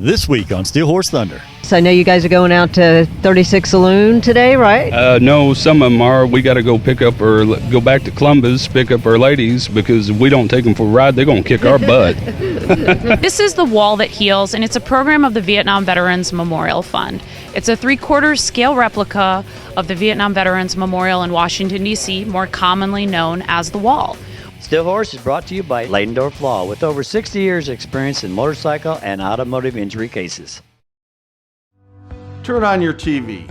This week on Steel Horse Thunder. So I know you guys are going out to 36 Saloon today, right? No, some of them are. We got to go pick up or go back to Columbus, pick up our ladies, because if we don't take them for a ride, they're going to kick our butt. This is The Wall That Heals, and it's a program of the Vietnam Veterans Memorial Fund. It's a 3/4 scale replica of the Vietnam Veterans Memorial in Washington, D.C., more commonly known as The Wall. Steel Horse is brought to you by Leidendorf Law, with over 60 years experience in motorcycle and automotive injury cases. Turn on your TV.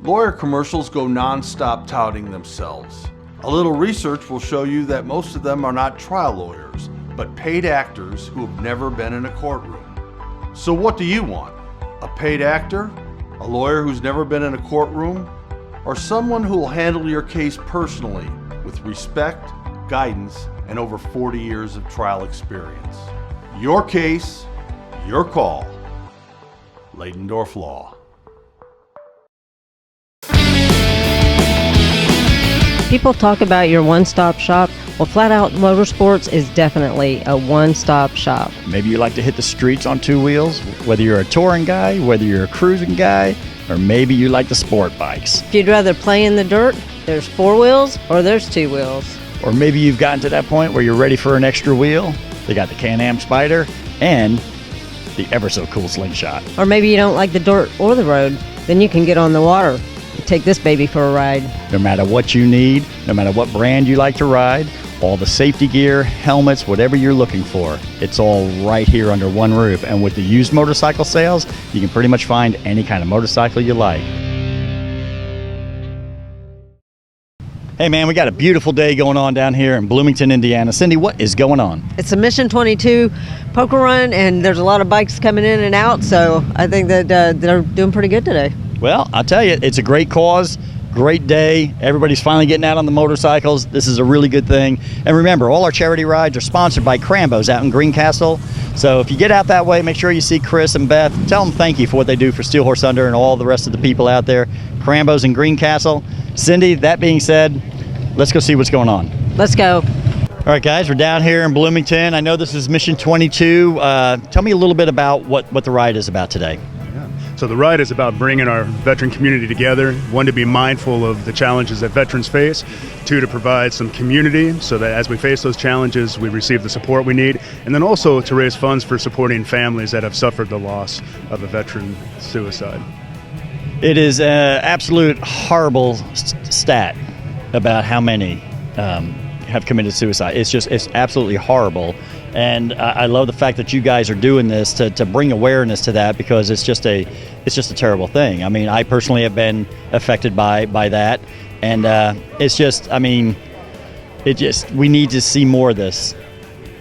Lawyer commercials go non-stop touting themselves. A little research will show you that most of them are not trial lawyers, but paid actors who have never been in a courtroom. So what do you want? A paid actor? A lawyer who's never been in a courtroom? Or someone who will handle your case personally with respect, guidance, and over 40 years of trial experience? Your case, your call. Leidendorf Law. People talk about your one-stop shop. Well, Flat Out Motorsports is definitely a one-stop shop. Maybe you like to hit the streets on two wheels, whether you're a touring guy, whether you're a cruising guy, or maybe you like the sport bikes. If you'd rather play in the dirt, there's 4 wheels or there's 2 wheels. Or maybe you've gotten to that point where you're ready for an extra wheel. They got the Can-Am Spider and the ever-so-cool Slingshot. Or maybe you don't like the dirt or the road, then you can get on the water and take this baby for a ride. No matter what you need, no matter what brand you like to ride, all the safety gear, helmets, whatever you're looking for, it's all right here under one roof. And with the used motorcycle sales, you can pretty much find any kind of motorcycle you like. Hey man, we got a beautiful day going on down here in Bloomington, Indiana. Cindy, what is going on? It's a Mission 22 poker run, and there's a lot of bikes coming in and out, so I think that they're doing pretty good today. Well, I'll tell you, it's a great cause, great day. Everybody's finally getting out on the motorcycles. This is a really good thing. And remember, all our charity rides are sponsored by Crambo's out in Greencastle. So if you get out that way, make sure you see Chris and Beth. Tell them thank you for what they do for Steel Horse Thunder and all the rest of the people out there. Crambo's in Greencastle. Cindy, that being said, let's go see what's going on. Let's go. All right, guys, we're down here in Bloomington. I know this is Mission 22. Tell me a little bit about what the ride is about today. So the ride is about bringing our veteran community together, one, to be mindful of the challenges that veterans face, two, to provide some community so that as we face those challenges, we receive the support we need, and then also to raise funds for supporting families that have suffered the loss of a veteran suicide. It is an absolute horrible stat about how many have committed suicide. It's absolutely horrible. And I love the fact that you guys are doing this to bring awareness to that, because it's just a terrible thing. I mean, I personally have been affected by that, and we need to see more of this,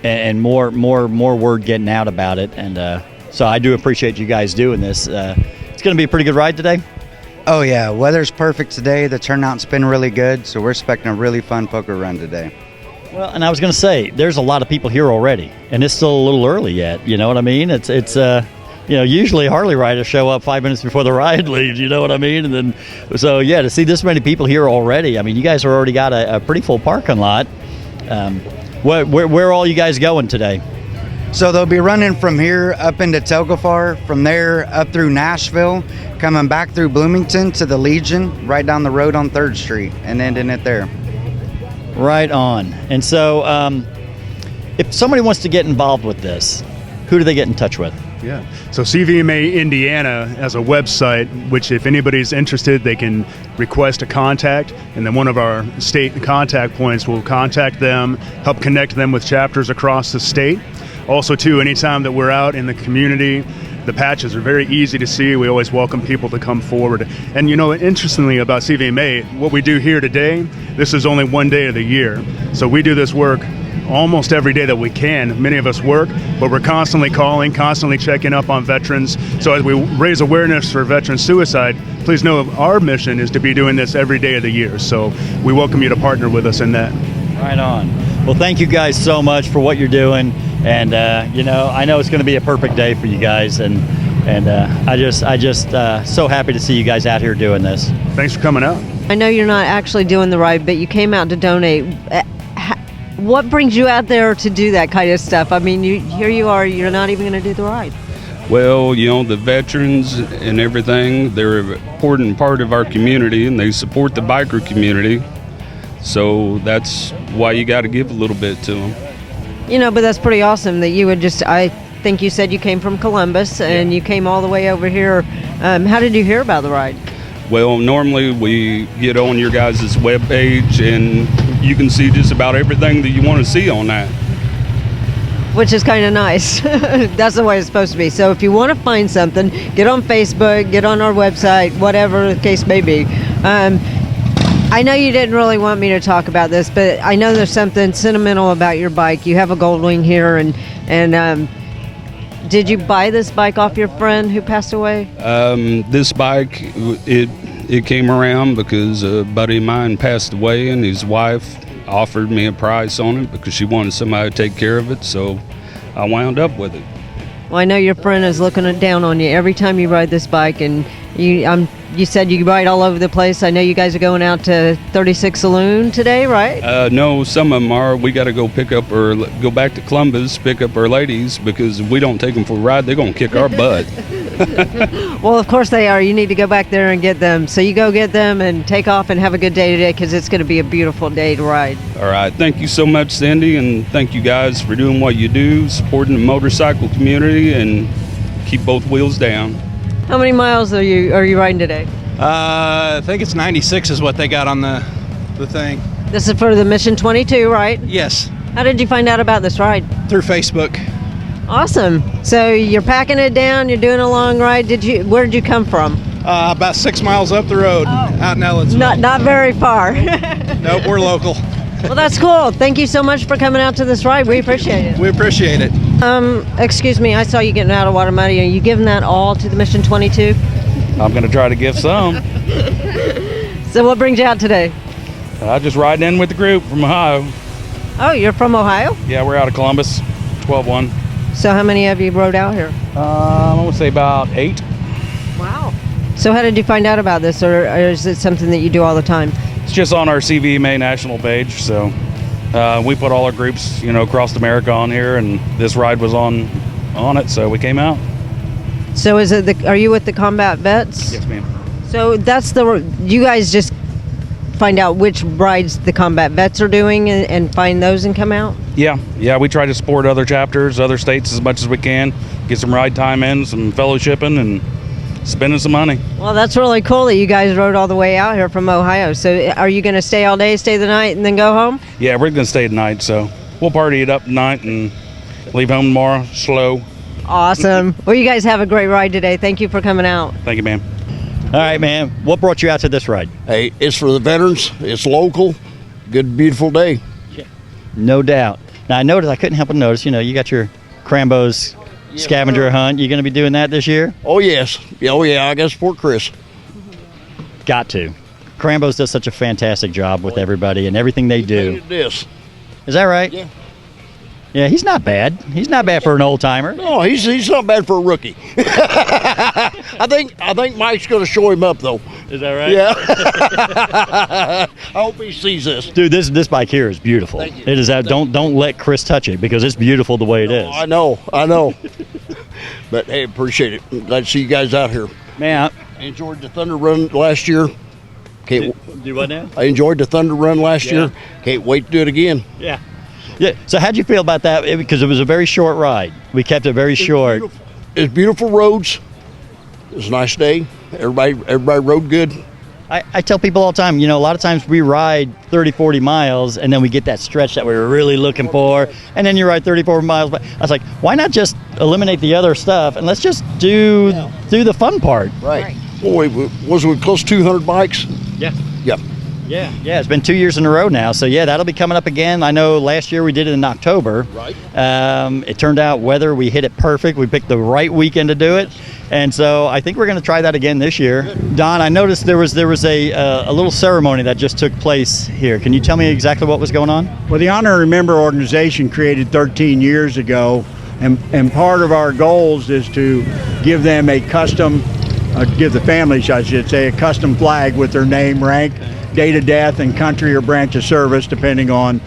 and more word getting out about it. And so I do appreciate you guys doing this. It's going to be a pretty good ride today. Oh yeah, weather's perfect today. The turnout's been really good, so we're expecting a really fun poker run today. Well, and I was going to say, there's a lot of people here already, and it's still a little early yet. You know what I mean? It's usually Harley riders show up 5 minutes before the ride leaves. You know what I mean? And then, so yeah, to see this many people here already, I mean, you guys have already got a pretty full parking lot. Where are all you guys going today? So they'll be running from here up into Telgafar, from there up through Nashville, coming back through Bloomington to the Legion, right down the road on 3rd Street, and ending it there. Right on. And so if somebody wants to get involved with this, who do they get in touch with? Yeah. So CVMA Indiana has a website, which if anybody's interested, they can request a contact, and then one of our state contact points will contact them, help connect them with chapters across the state. Also, too, anytime that we're out in the community, the patches are very easy to see. We always welcome people to come forward. And interestingly about CVMA, what we do here today, this is only one day of the year. So we do this work almost every day that we can. Many of us work, but we're constantly calling, constantly checking up on veterans. So as we raise awareness for veteran suicide, please know our mission is to be doing this every day of the year. So we welcome you to partner with us in that. Right on. Well, thank you guys so much for what you're doing. And, I know it's going to be a perfect day for you guys. And I just so happy to see you guys out here doing this. Thanks for coming out. I know you're not actually doing the ride, but you came out to donate. What brings you out there to do that kind of stuff? I mean, here you are, you're not even going to do the ride. Well, you know, the veterans and everything, they're an important part of our community, and they support the biker community. So that's why you got to give a little bit to them. You know, but that's pretty awesome that you would just, I think you said you came from Columbus and you came all the way over here. How did you hear about the ride? Well, normally we get on your guys' webpage, and you can see just about everything that you want to see on that. Which is kind of nice. That's the way it's supposed to be. So if you want to find something, get on Facebook, get on our website, whatever the case may be. I know you didn't really want me to talk about this, but I know there's something sentimental about your bike. You have a Goldwing here, and did you buy this bike off your friend who passed away? This bike, it came around because a buddy of mine passed away, and his wife offered me a price on it because she wanted somebody to take care of it, so I wound up with it. Well, I know your friend is looking down on you every time you ride this bike, and you said you ride all over the place. I know you guys are going out to 36 Saloon today, right? No, some of them are. We got to go pick up or go back to Columbus, pick up our ladies, because if we don't take them for a ride, they're going to kick our butt. Well, of course they are. You need to go back there and get them. So you go get them and take off and have a good day today, because it's going to be a beautiful day to ride. All right. Thank you so much, Cindy, and thank you guys for doing what you do, supporting the motorcycle community, and keep both wheels down. How many miles are you riding today? I think it's 96 is what they got on the thing. This is for the Mission 22, right? Yes, How did you find out about this ride? through Facebook. Awesome. So you're packing it down, you're doing a long ride. Where did you come from? About 6 miles up the road, out in Ellettsville. Not very far. Nope, we're local. Well, that's cool. Thank you so much for coming out to this ride. We appreciate it. We appreciate it. Excuse me, I saw you getting out of water muddy. Are you giving that all to the Mission 22? I'm going to try to give some. So what brings you out today? I just riding in with the group from Ohio. Oh, you're from Ohio? Yeah, we're out of Columbus, 12-1. So how many of you rode out here? I would say about 8. Wow. So how did you find out about this, or is it something that you do all the time? It's just on our CVMA national page, so we put all our groups, across America on here, and this ride was on it, so we came out. So are you with the combat vets? Yes, ma'am. So you guys just find out which rides the combat vets are doing and find those and come out? Yeah, we try to support other chapters, other states as much as we can, get some ride time in, some fellowshipping, and spending some money. Well, that's really cool that you guys rode all the way out here from Ohio. So are you going to stay all day, stay the night, and then go home? Yeah, we're going to stay tonight, so we'll party it up tonight and leave home tomorrow slow. Awesome. Well, you guys have a great ride today. Thank you for coming out. Thank you, ma'am. All right, man. What brought you out to this ride? Hey, it's for the veterans. It's local. Good, beautiful day. No doubt. Now, I couldn't help but notice, you got your Crambo's scavenger hunt. You going to be doing that this year? Oh, yes. Oh, yeah, I got to support Chris. Got to. Crambo's does such a fantastic job with everybody and everything they do. This. Is that right? Yeah. Yeah, he's not bad. He's not bad for an old timer. No, he's not bad for a rookie. I think Mike's going to show him up, though. Is that right? Yeah. I hope he sees this. Dude, this bike here is beautiful. Thank you. It is. Don't let Chris touch it, because it's beautiful the way it is. I know. But hey, appreciate it. Glad to see you guys out here. Man, I enjoyed the Thunder Run last year. do what now? I enjoyed the Thunder Run last year. Can't wait to do it again. Yeah. Yeah. So how'd you feel about that? Because it was a very short ride. We kept it very short. It's beautiful roads. It was a nice day. Everybody rode good. I tell people all the time, a lot of times we ride 30, 40 miles, and then we get that stretch that we were really looking for, and then you ride 34 miles. But I was like, why not just eliminate the other stuff, and let's just do the fun part. Right. Boy, was we close to 200 bikes? Yeah. Yeah. Yeah, it's been 2 years in a row now. So, yeah, that'll be coming up again. I know last year we did it in October. Right. It turned out we hit it perfect. We picked the right weekend to do it. And so I think we're going to try that again this year. Don, I noticed there was a little ceremony that just took place here. Can you tell me exactly what was going on? Well, the Honor and Remember organization created 13 years ago, and part of our goals is to give them a custom, give the families, I should say, a custom flag with their name, rank, date of death, and country or branch of service, depending on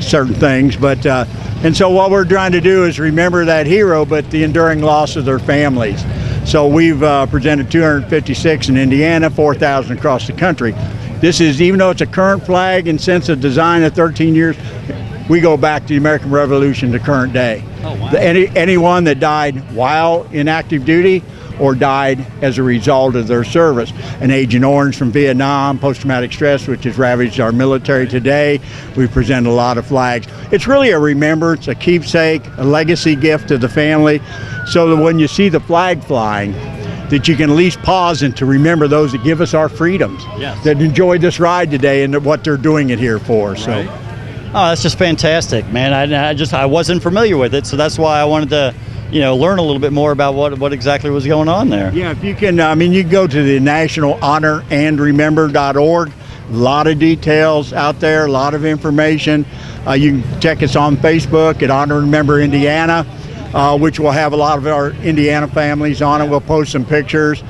certain things. But and so what we're trying to do is remember that hero, but the enduring loss of their families. So we've presented 256 in Indiana, 4,000 across the country. This is, even though it's a current flag and since the design of 13 years, we go back to the American Revolution to current day. Oh, wow. Anyone that died while in active duty or died as a result of their service. An Agent Orange from Vietnam, post-traumatic stress, which has ravaged our military today. We present a lot of flags. It's really a remembrance, a keepsake, a legacy gift to the family, so that when you see the flag flying, that you can at least pause and to remember those that give us our freedoms, Yes. that enjoyed this ride today and what they're doing it here for. So. Right. Oh, that's just fantastic, man. I wasn't familiar with it, so that's why I wanted to, learn a little bit more about what exactly was going on there. Yeah, if you can, you can go to the nationalhonorandremember.org. A lot of details out there, a lot of information. You can check us on Facebook at Honor and Remember Indiana, which will have a lot of our Indiana families on it. We'll post some pictures.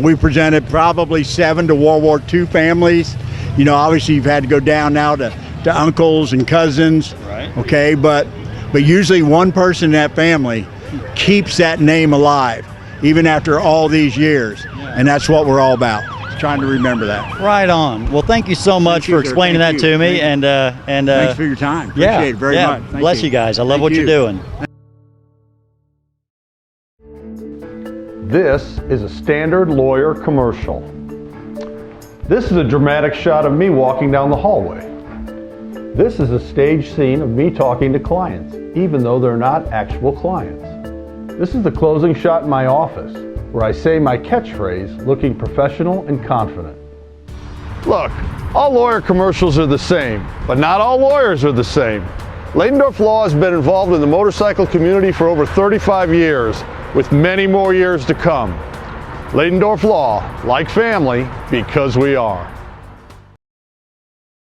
We presented probably 7 to World War II families. Obviously you've had to go down now to uncles and cousins. Right. Okay, but usually one person in that family keeps that name alive, even after all these years. Yeah. And that's what we're all about, trying to remember that. Right on. Well, thank you so much for explaining that to me. And thanks for your time. Appreciate it very much. Thank Bless you guys. I love what you're doing. This is a standard lawyer commercial. This is a dramatic shot of me walking down the hallway. This is a stage scene of me talking to clients, even though they're not actual clients. This is the closing shot in my office, where I say my catchphrase, looking professional and confident. Look, all lawyer commercials are the same, but not all lawyers are the same. Leidendorf Law has been involved in the motorcycle community for over 35 years, with many more years to come. Leidendorf Law, like family, because we are.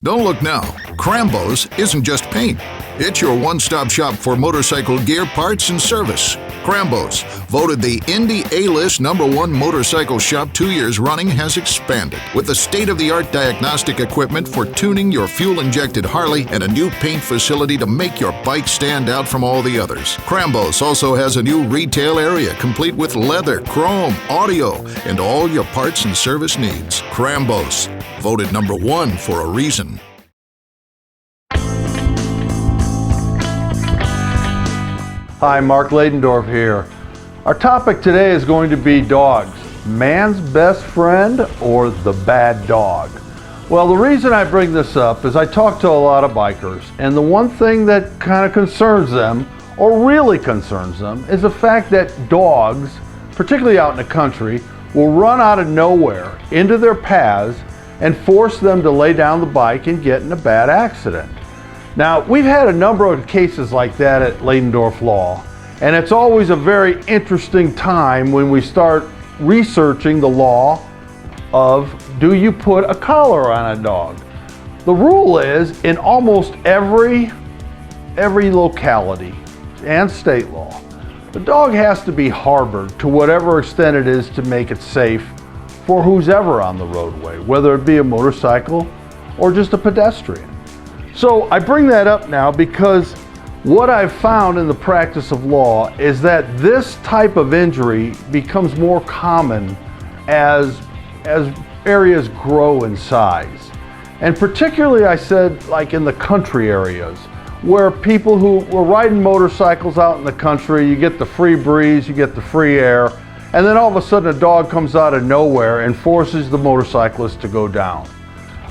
Don't look now. Crambo's isn't just paint. It's your one-stop shop for motorcycle gear, parts, and service. Crambo's, voted the Indy A-List #1 motorcycle shop 2 years running, has expanded with the state-of-the-art diagnostic equipment for tuning your fuel-injected Harley and a new paint facility to make your bike stand out from all the others. Crambo's also has a new retail area complete with leather, chrome, audio, and all your parts and service needs. Crambo's, voted #1 for a reason. Hi, Mark Leidendorf here. Our topic today is going to be dogs. Man's best friend or the bad dog? Well, the reason I bring this up is I talk to a lot of bikers, and the one thing that kind of concerns them, or really concerns them, is the fact that dogs, particularly out in the country, will run out of nowhere into their paths and force them to lay down the bike and get in a bad accident. Now, we've had a number of cases like that at Leidendorf Law, and it's always a very interesting time when we start researching the law of, do you put a collar on a dog? The rule is, in almost every locality and state law, the dog has to be harbored to whatever extent it is to make it safe for who's ever on the roadway, whether it be a motorcycle or just a pedestrian. So I bring that up now because what I've found in the practice of law is that this type of injury becomes more common as areas grow in size. And particularly, I said, like in the country areas, where people who were riding motorcycles out in the country, you get the free breeze, you get the free air, and then all of a sudden a dog comes out of nowhere and forces the motorcyclist to go down.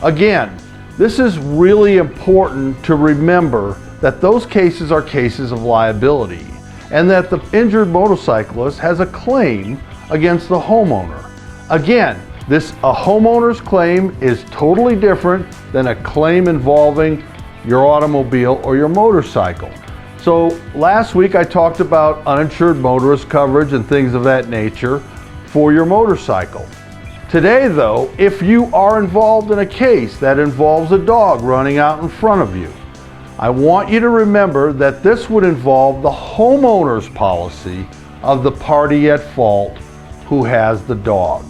Again, this is really important to remember that those cases are cases of liability and that the injured motorcyclist has a claim against the homeowner. Again, a homeowner's claim is totally different than a claim involving your automobile or your motorcycle. So last week I talked about uninsured motorist coverage and things of that nature for your motorcycle. Today though, if you are involved in a case that involves a dog running out in front of you, I want you to remember that this would involve the homeowner's policy of the party at fault who has the dog.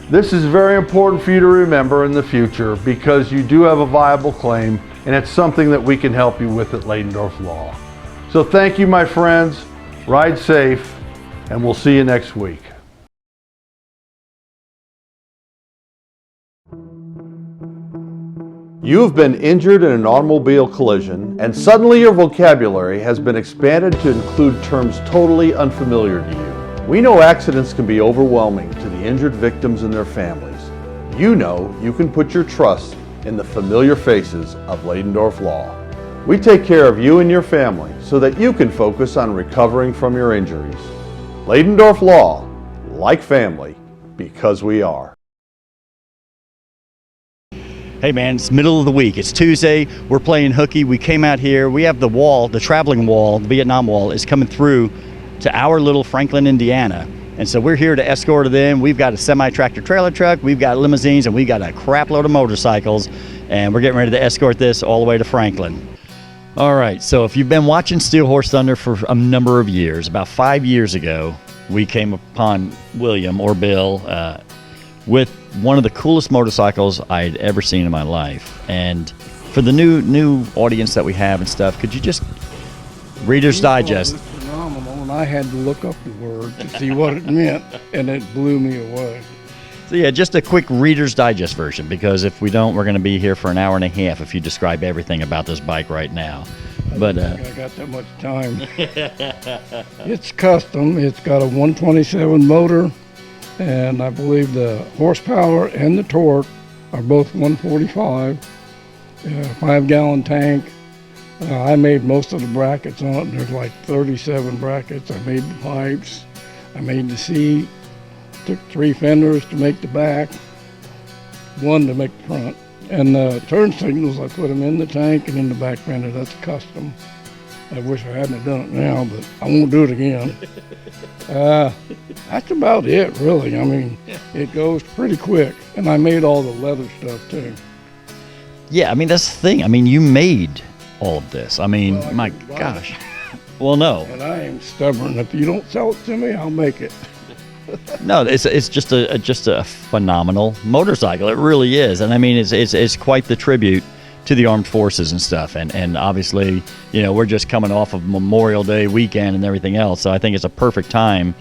This is very important for you to remember in the future because you do have a viable claim and it's something that we can help you with at Ladendorf Law. So thank you, my friends. Ride safe, and we'll see you next week. You have been injured in an automobile collision, and suddenly your vocabulary has been expanded to include terms totally unfamiliar to you. We know accidents can be overwhelming to the injured victims and their families. You know you can put your trust in the familiar faces of Ladendorf Law. We take care of you and your family so that you can focus on recovering from your injuries. Ladendorf Law, like family, because we are. Hey man, it's middle of the week. It's Tuesday. We're playing hooky. We came out here. We have the wall, the traveling wall, the Vietnam Wall is coming through to our little Franklin, Indiana. And so we're here to escort it in. We've got a semi-tractor trailer truck, we've got limousines, and we've got a crap load of motorcycles. And we're getting ready to escort this all the way to Franklin. All right, so if you've been watching Steel Horse Thunder for a number of years, about 5 years ago, we came upon William, or Bill, with one of the coolest motorcycles I'd ever seen in my life. And for the new audience that we have and stuff, could you just Reader's Digest? It's phenomenal, and I had to look up the word to see what it meant, and it blew me away. So yeah, just a quick Reader's Digest version, because if we don't, we're going to be here for an hour and a half if you describe everything about this bike right now. But I got that much time. It's custom. It's got a 127 motor, and I believe the horsepower and the torque are both 145. 5-gallon tank. I made most of the brackets on it. There's like 37 brackets. I made the pipes. I made the seat. Took 3 fenders to make the back, 1 to make the front. And the turn signals, I put them in the tank and in the back fender. That's custom. I wish I hadn't done it now, but I won't do it again. That's about it, really. I mean, it goes pretty quick. And I made all the leather stuff, too. yeah, I mean, that's the thing. I mean, you made all of this. I mean, Well, my gosh. Well, no. And I am stubborn. If you don't sell it to me, I'll make it. No, it's just a phenomenal motorcycle. It really is, and I mean it's quite the tribute to the armed forces and stuff. And obviously, you know, we're just coming off of Memorial Day weekend and everything else, so I think it's a perfect time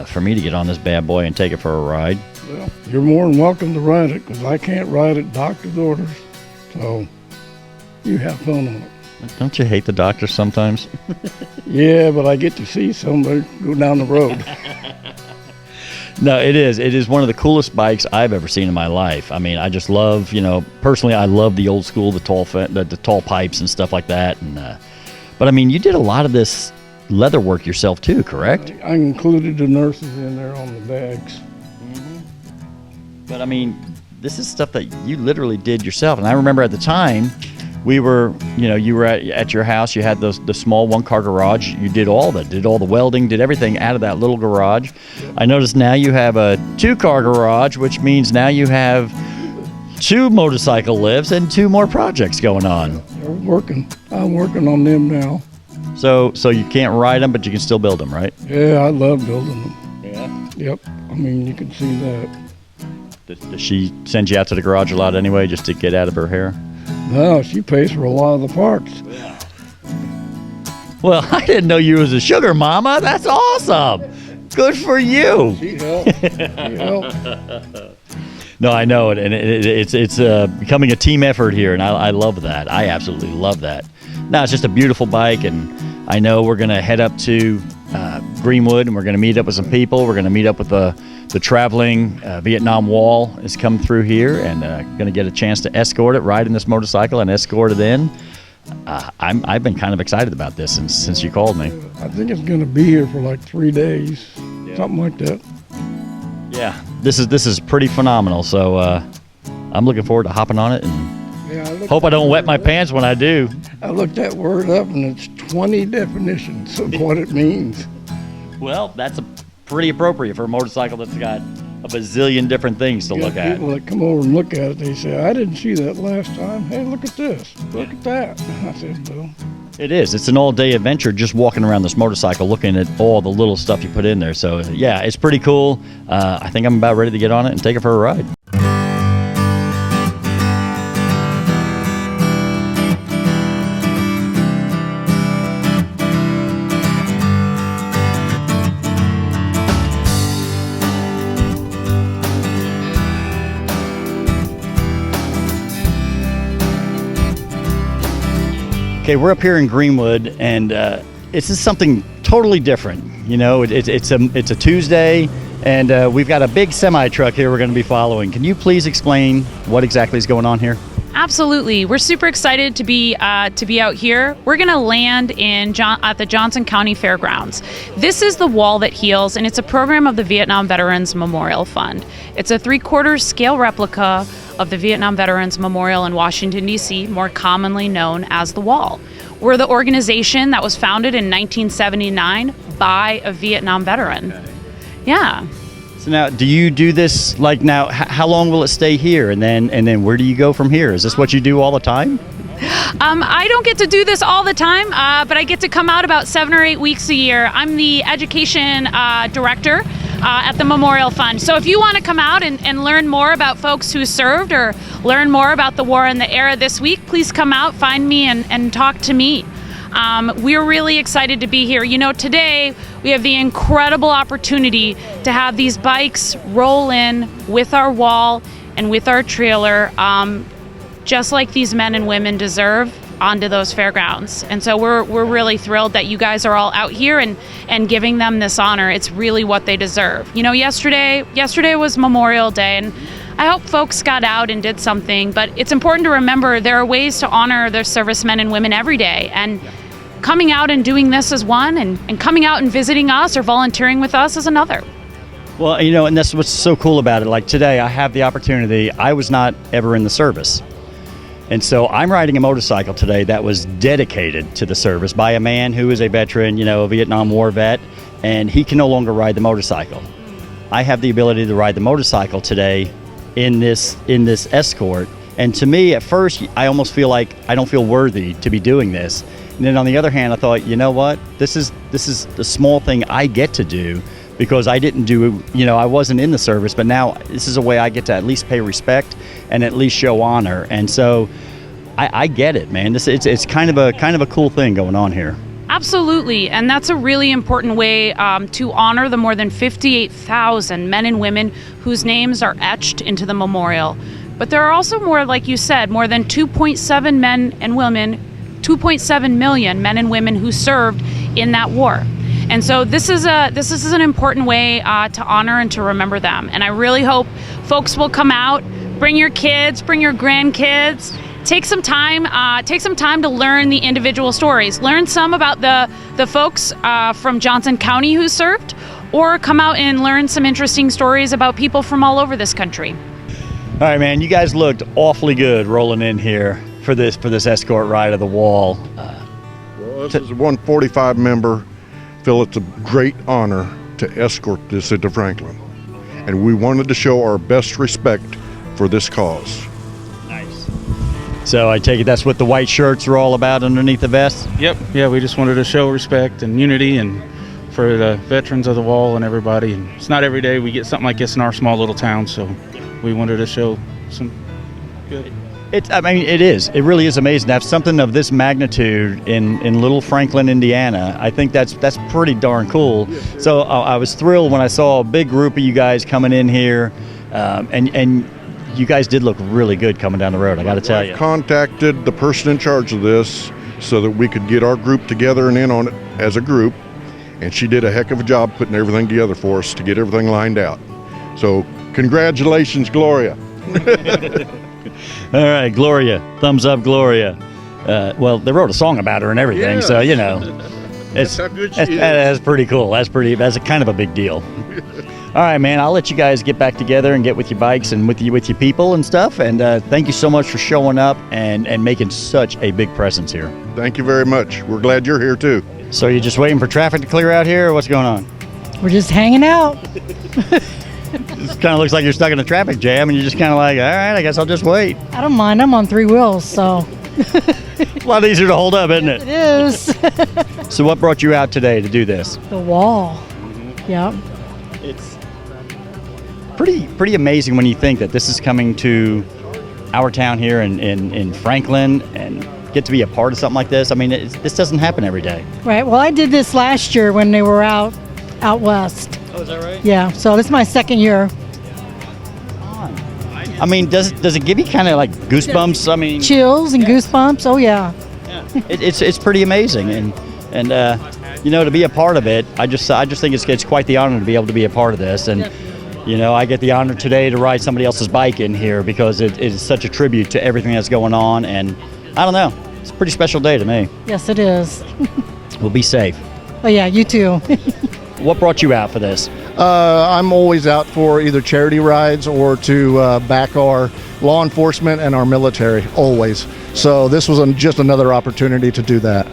for me to get on this bad boy and take it for a ride. Well, you're more than welcome to ride it, because I can't ride it doctor's orders. So you have fun on it. Don't you hate the doctor sometimes? Yeah, but I get to see somebody go down the road. No, it is. It is one of the coolest bikes I've ever seen in my life. I mean, I just love, you know, personally, I love the old school, the tall pipes and stuff like that. And but I mean, you did a lot of this leather work yourself too, correct? I included the nurses in there on the bags. But I mean, this is stuff that you literally did yourself. And I remember at the time, we were, you know, you were at your house. You had the small 1-car garage. You did all that, did all the welding, did everything out of that little garage. I noticed now you have a 2-car garage, which means now you have 2 motorcycle lifts and 2 more projects going on. They're working. I'm working on them now. So you can't ride them, but you can still build them, right? Yeah, I love building them. Yeah. Yep. I mean, you can see that. Does she send you out to the garage a lot anyway, just to get out of her hair? No, she pays for a lot of the parts. Well, I didn't know you was a sugar mama. That's awesome. Good for you. She helped. She helped. No, I know it, and it's becoming a team effort here, and I love that. I absolutely love that. Now, it's just a beautiful bike, and I know we're going to head up to Greenwood, and we're going to meet up with some people. We're going to meet up with the traveling Vietnam Wall is coming through here, and going to get a chance to escort it, ride in this motorcycle, and escort it in. I've been kind of excited about this since you called me. I think it's going to be here for like 3 days, something like that. Yeah, this is pretty phenomenal. So I'm looking forward to hopping on it, and hope I don't wet my pants when I do. I looked that word up, and it's 20 definitions of what it means. Well, that's pretty appropriate for a motorcycle that's got a bazillion different things to look at. People that come over and look at it, they say, I didn't see that last time. Hey, look at this. Look at that. I said, well. It is. It's an all-day adventure just walking around this motorcycle looking at all the little stuff you put in there. So, yeah, it's pretty cool. I think I'm about ready to get on it and take it for a ride. Okay, we're up here in Greenwood, and this is something totally different. You know, it's a Tuesday, and we've got a big semi truck here we're going to be following. Can you please explain what exactly is going on here? Absolutely. We're super excited to be out here. We're going to land at the Johnson County Fairgrounds. This is the Wall That Heals, and it's a program of the Vietnam Veterans Memorial Fund. It's a 3/4 scale replica of the Vietnam Veterans Memorial in Washington, D.C., more commonly known as the Wall. We're the organization that was founded in 1979 by a Vietnam veteran. Yeah. So now, do you do this, like now, how long will it stay here? And then where do you go from here? Is this what you do all the time? I don't get to do this all the time, but I get to come out about 7 or 8 weeks a year. I'm the education director at the Memorial Fund. So if you want to come out and learn more about folks who served or learn more about the war and the era this week, please come out, find me, and talk to me. We're really excited to be here. You know, today we have the incredible opportunity to have these bikes roll in with our wall and with our trailer, just like these men and women deserve, onto those fairgrounds. And so we're really thrilled that you guys are all out here and giving them this honor. It's really what they deserve. You know, yesterday was Memorial Day, and I hope folks got out and did something, but it's important to remember there are ways to honor their servicemen and women every day. And coming out and doing this is one, and coming out and visiting us or volunteering with us is another. Well, you know, and that's what's so cool about it. Like today, I have the opportunity. I was not ever in the service. And so I'm riding a motorcycle today that was dedicated to the service by a man who is a veteran, you know, a Vietnam War vet, and he can no longer ride the motorcycle. I have the ability to ride the motorcycle today in this escort. And to me, at first, I almost feel like I don't feel worthy to be doing this. And then on the other hand, I thought, you know what? This is the small thing I get to do because I didn't do, you know, I wasn't in the service, but now this is a way I get to at least pay respect and at least show honor. And so I get it, man. It's kind of a cool thing going on here. Absolutely, and that's a really important way to honor the more than 58,000 men and women whose names are etched into the memorial. But there are also more, like you said, more than 2.7 million men and women who served in that war. And so this is an important way to honor and to remember them. And I really hope folks will come out, bring your kids, bring your grandkids. Take some time to learn the individual stories. Learn some about the folks from Johnson County who served, or come out and learn some interesting stories about people from all over this country. All right, man, you guys looked awfully good rolling in here for this escort ride of the wall. Well, this is a 145 member. Feel it's a great honor to escort this into Franklin. And we wanted to show our best respect for this cause. So I take it that's what the white shirts are all about underneath the vest? Yep. Yeah, we just wanted to show respect and unity and for the veterans of the wall and everybody. And it's not every day we get something like this in our small little town, so we wanted to show some good. It is. It really is amazing to have something of this magnitude in little Franklin, Indiana. I think that's pretty darn cool. So I was thrilled when I saw a big group of you guys coming in here, and you guys did look really good coming down the road, I got to tell you. I contacted the person in charge of this so that we could get our group together and in on it as a group, and she did a heck of a job putting everything together for us to get everything lined out. So congratulations, Gloria. All right, Gloria. Thumbs up, Gloria. Well, they wrote a song about her and everything, so, you know. That's how good she is. That's pretty cool. That's a kind of a big deal. All right, man, I'll let you guys get back together and get with your bikes and with your people and stuff. And thank you so much for showing up and making such a big presence here. Thank you very much. We're glad you're here, too. So you're just waiting for traffic to clear out here, or what's going on? We're just hanging out. This kind of looks like you're stuck in a traffic jam, and you're just kind of like, all right, I guess I'll just wait. I don't mind. I'm on 3 wheels, so. A lot easier to hold up, isn't it? It is. So what brought you out today to do this? The wall. Yep. It's pretty amazing when you think that this is coming to our town here in Franklin and get to be a part of something like this. I mean, this doesn't happen every day. Right. Well, I did this last year when they were out west. Oh, is that right? Yeah. So this is my second year. I mean, does it give you kind of like goosebumps? I mean, chills and goosebumps. Oh yeah. It's pretty amazing, and to be a part of it, I just think it's quite the honor to be able to be a part of this, and I get the honor today to ride somebody else's bike in here because it is such a tribute to everything that's going on, and I don't know, it's a pretty special day to me. Yes, it is. We'll be safe. Oh yeah, you too. What brought you out for this? I'm always out for either charity rides or to back our law enforcement and our military, always. So this was just another opportunity to do that.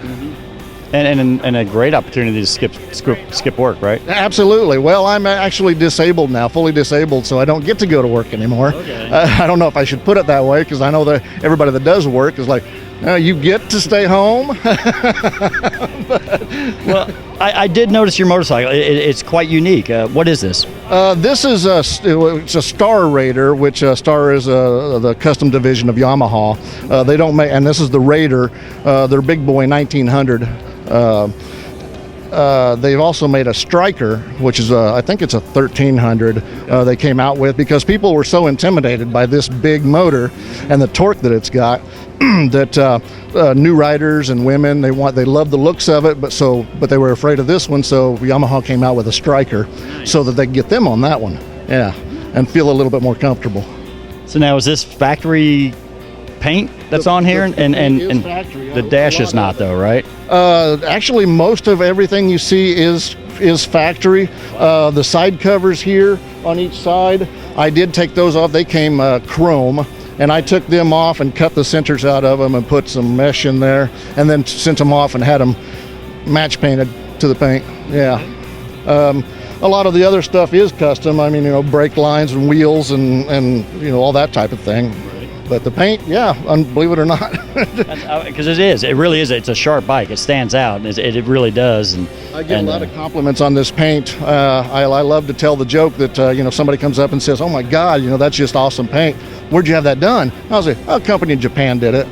And a great opportunity to skip work, right? Absolutely. Well, I'm actually disabled now, fully disabled, so I don't get to go to work anymore. Okay. I don't know if I should put it that way, because I know that everybody that does work is like, you get to stay home. Well, I did notice your motorcycle. It's quite unique. What is this? This is it's a Star Raider, which Star is the custom division of Yamaha. They don't make, and this is the Raider, their big boy 1900. They've also made a Striker, which is I think it's a 1300 they came out with, because people were so intimidated by this big motor and the torque that it's got that new riders and women, they love the looks of it, but they were afraid of this one, so Yamaha came out with a Striker so that they could get them on that one, and feel a little bit more comfortable. So now, is this factory paint that's on here, and the dash is not, though, right? Actually, most of everything you see is factory. The side covers here on each side, I did take those off. They came chrome, and I took them off and cut the centers out of them and put some mesh in there, and then sent them off and had them match painted to the paint. Yeah. A lot of the other stuff is custom. I mean, brake lines and wheels and all that type of thing. But the paint, believe it or not. Because it really is. It's a sharp bike. It stands out. It really does. And I get a lot of compliments on this paint. I love to tell the joke that, somebody comes up and says, oh my God, that's just awesome paint. Where'd you have that done? I was like, a company in Japan did it.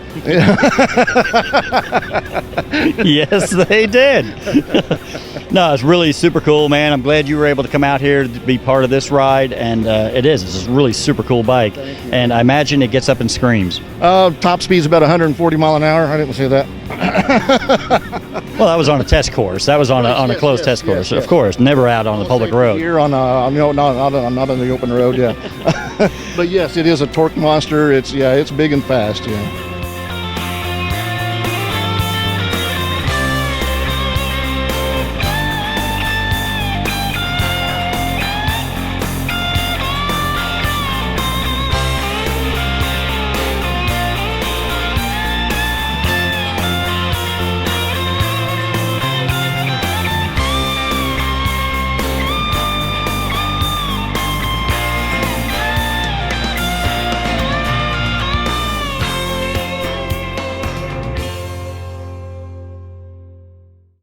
Yes, they did. No, it's really super cool, man. I'm glad you were able to come out here to be part of this ride, and it's a really super cool bike, and I imagine it gets up and screams. Top speed's about 140 mile an hour. I didn't say that. Well, that was on a test course. That was on a closed test course, of course. Never out on the public road. Here on not on the open road, yeah. But yes, it is a torque monster. It's big and fast, yeah.